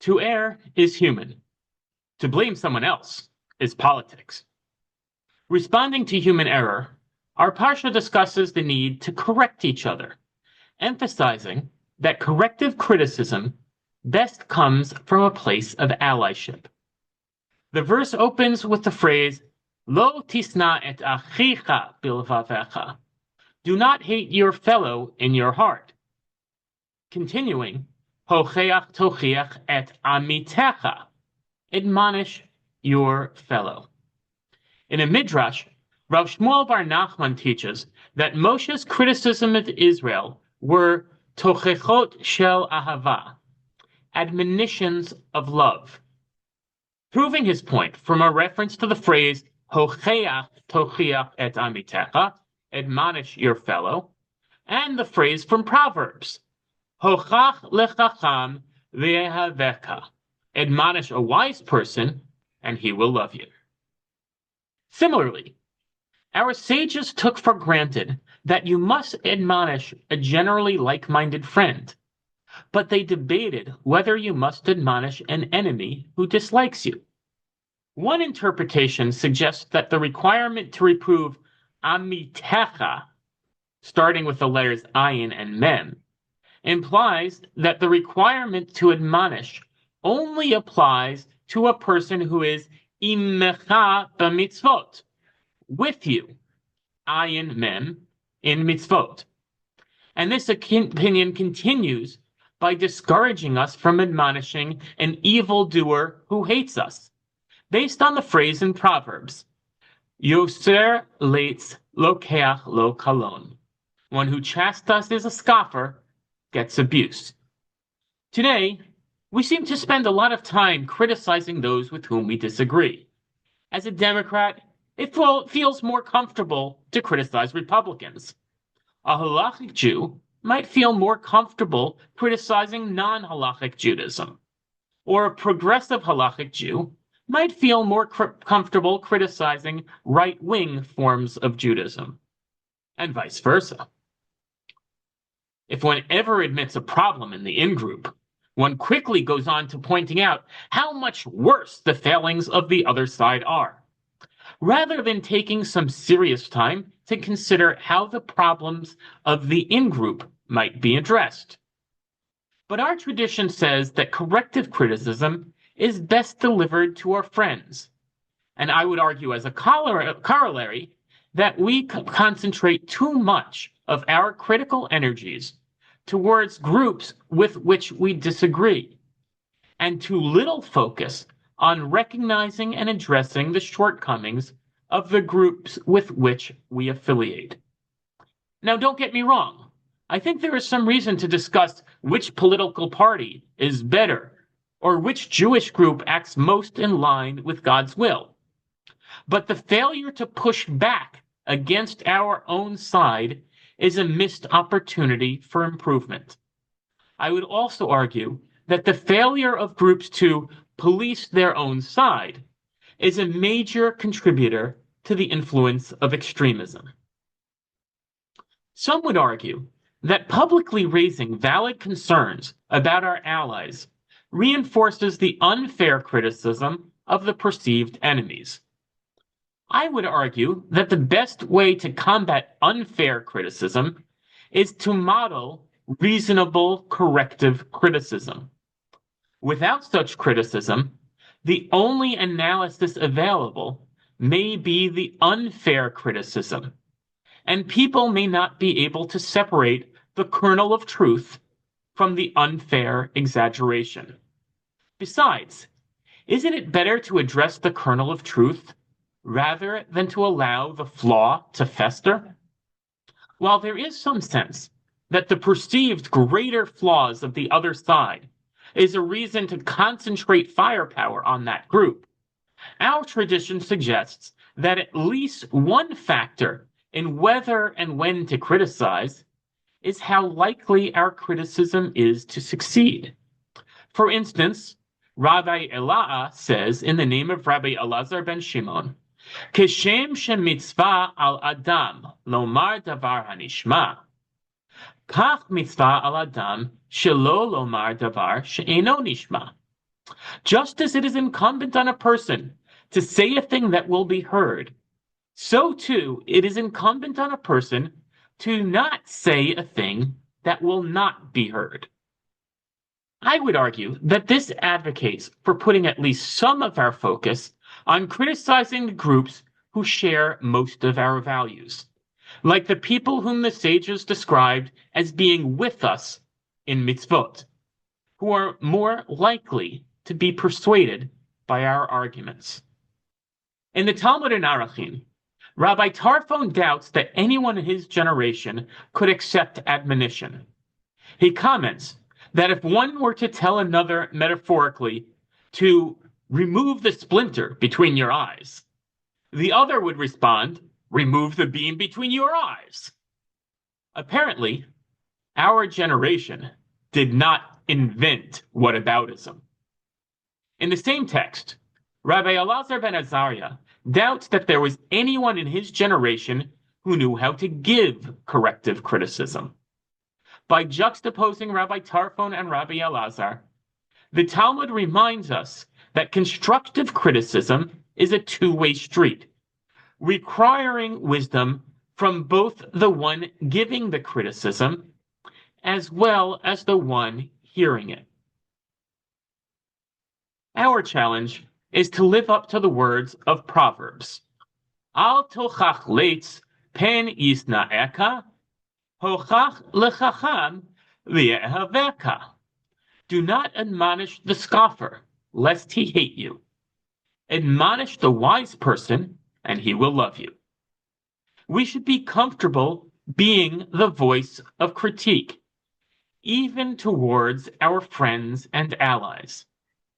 To err is human. To blame someone else is politics. Responding to human error, our Parsha discusses the need to correct each other, emphasizing that corrective criticism best comes from a place of allyship. The verse opens with the phrase, Lo tisna et achicha bilvavecha. Do not hate your fellow in your heart. Continuing, Hocheach tochiach et amitecha. Admonish your fellow. In a midrash, Rav Shmuel bar Nachman teaches that Moshe's criticism of Israel were tochechot shel ahava, admonitions of love, proving his point from a reference to the phrase Hocheach tochiach et amitecha, admonish your fellow, and the phrase from Proverbs, Hochach lechacham ve'ehaveka, admonish a wise person, and he will love you. Similarly, our sages took for granted that you must admonish a generally like-minded friend, but they debated whether you must admonish an enemy who dislikes you. One interpretation suggests that the requirement to reprove amitecha, starting with the letters ayin and mem, implies that the requirement to admonish only applies to a person who is imecha b'mitzvot, with you, ayin mem, in mitzvot. And this opinion continues by discouraging us from admonishing an evildoer who hates us, based on the phrase in Proverbs, Yoser leitz lokeach lo kalon. One who chastises a scoffer gets abuse. Today, we seem to spend a lot of time criticizing those with whom we disagree. As a Democrat, it feels more comfortable to criticize Republicans. A halachic Jew might feel more comfortable criticizing non-halachic Judaism, or a progressive halachic Jew might feel more comfortable criticizing right-wing forms of Judaism, and vice versa. If one ever admits a problem in the in-group, one quickly goes on to pointing out how much worse the failings of the other side are, rather than taking some serious time to consider how the problems of the in-group might be addressed. But our tradition says that corrective criticism is best delivered to our friends, and I would argue as a corollary that we concentrate too much of our critical energies towards groups with which we disagree, and too little focus on recognizing and addressing the shortcomings of the groups with which we affiliate. Now, don't get me wrong. I think there is some reason to discuss which political party is better or which Jewish group acts most in line with God's will. But the failure to push back against our own side is a missed opportunity for improvement. I would also argue that the failure of groups to police their own side is a major contributor to the influence of extremism. Some would argue that publicly raising valid concerns about our allies reinforces the unfair criticism of the perceived enemies. I would argue that the best way to combat unfair criticism is to model reasonable corrective criticism. Without such criticism, the only analysis available may be the unfair criticism, and people may not be able to separate the kernel of truth from the unfair exaggeration. Besides, isn't it better to address the kernel of truth rather than to allow the flaw to fester? While there is some sense that the perceived greater flaws of the other side is a reason to concentrate firepower on that group, our tradition suggests that at least one factor in whether and when to criticize is how likely our criticism is to succeed. For instance, Rabbi Elaah says in the name of Rabbi Elazar ben Shimon, Keshem shemitzvah al adam lomar davar hanishma, kach mitzvah al adam shelo lomar davar she'eno nishma. Just as it is incumbent on a person to say a thing that will be heard, so too it is incumbent on a person to not say a thing that will not be heard. I would argue that this advocates for putting at least some of our focus on criticizing the groups who share most of our values, like the people whom the sages described as being with us in mitzvot, who are more likely to be persuaded by our arguments. In the Talmud in Arachin, Rabbi Tarfon doubts that anyone in his generation could accept admonition. He comments that if one were to tell another metaphorically to remove the splinter between your eyes, the other would respond, remove the beam between your eyes. Apparently, our generation did not invent whataboutism. In the same text, Rabbi Elazar ben Azariah doubts that there was anyone in his generation who knew how to give corrective criticism. By juxtaposing Rabbi Tarfon and Rabbi Elazar, the Talmud reminds us that constructive criticism is a two-way street, requiring wisdom from both the one giving the criticism as well as the one hearing it. Our challenge is to live up to the words of Proverbs. Al tochach leitz pen yisna'eka, hochach lechacham v'yehaveka. Do not admonish the scoffer, lest he hate you. Admonish the wise person, and he will love you. We should be comfortable being the voice of critique, even towards our friends and allies.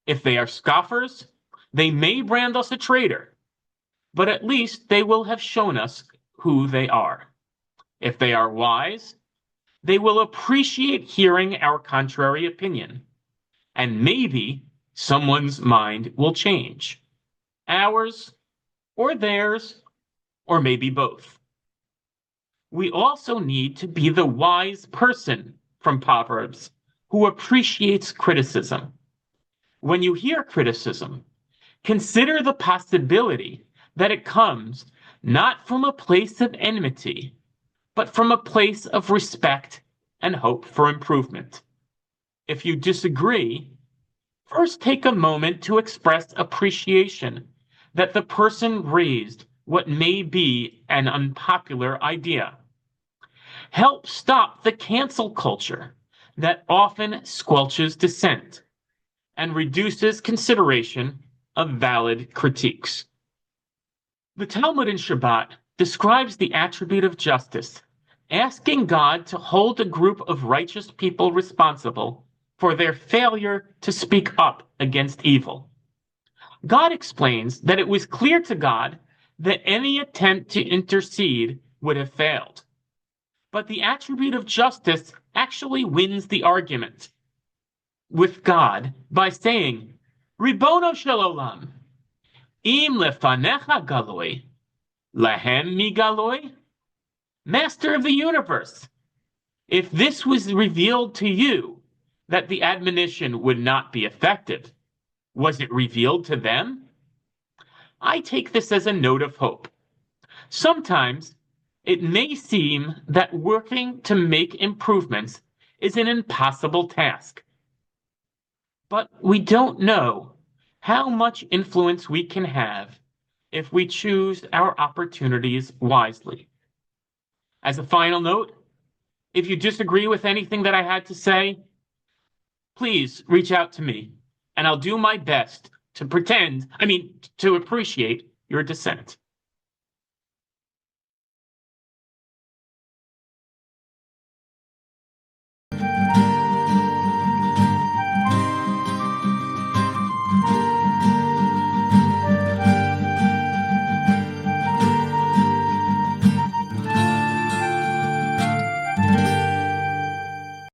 If they are scoffers, they may brand us a traitor, but at least they will have shown us who they are. If they are wise, they will appreciate hearing our contrary opinion, and maybe someone's mind will change. Ours, or theirs, or maybe both. We also need to be the wise person from Proverbs who appreciates criticism. When you hear criticism, consider the possibility that it comes not from a place of enmity, but from a place of respect and hope for improvement. If you disagree, first take a moment to express appreciation that the person raised what may be an unpopular idea. Help stop the cancel culture that often squelches dissent and reduces consideration of valid critiques. The Talmud in Shabbat describes the attribute of justice, asking God to hold a group of righteous people responsible for their failure to speak up against evil. God explains that it was clear to God that any attempt to intercede would have failed. But the attribute of justice actually wins the argument with God by saying, Ribono shel olam, im lefanecha galoi, lahem mi galoi. Master of the universe, if this was revealed to you that the admonition would not be effective, was it revealed to them? I take this as a note of hope. Sometimes it may seem that working to make improvements is an impossible task. But we don't know how much influence we can have if we choose our opportunities wisely. As a final note, if you disagree with anything that I had to say, please reach out to me, and I'll do my best to appreciate your dissent.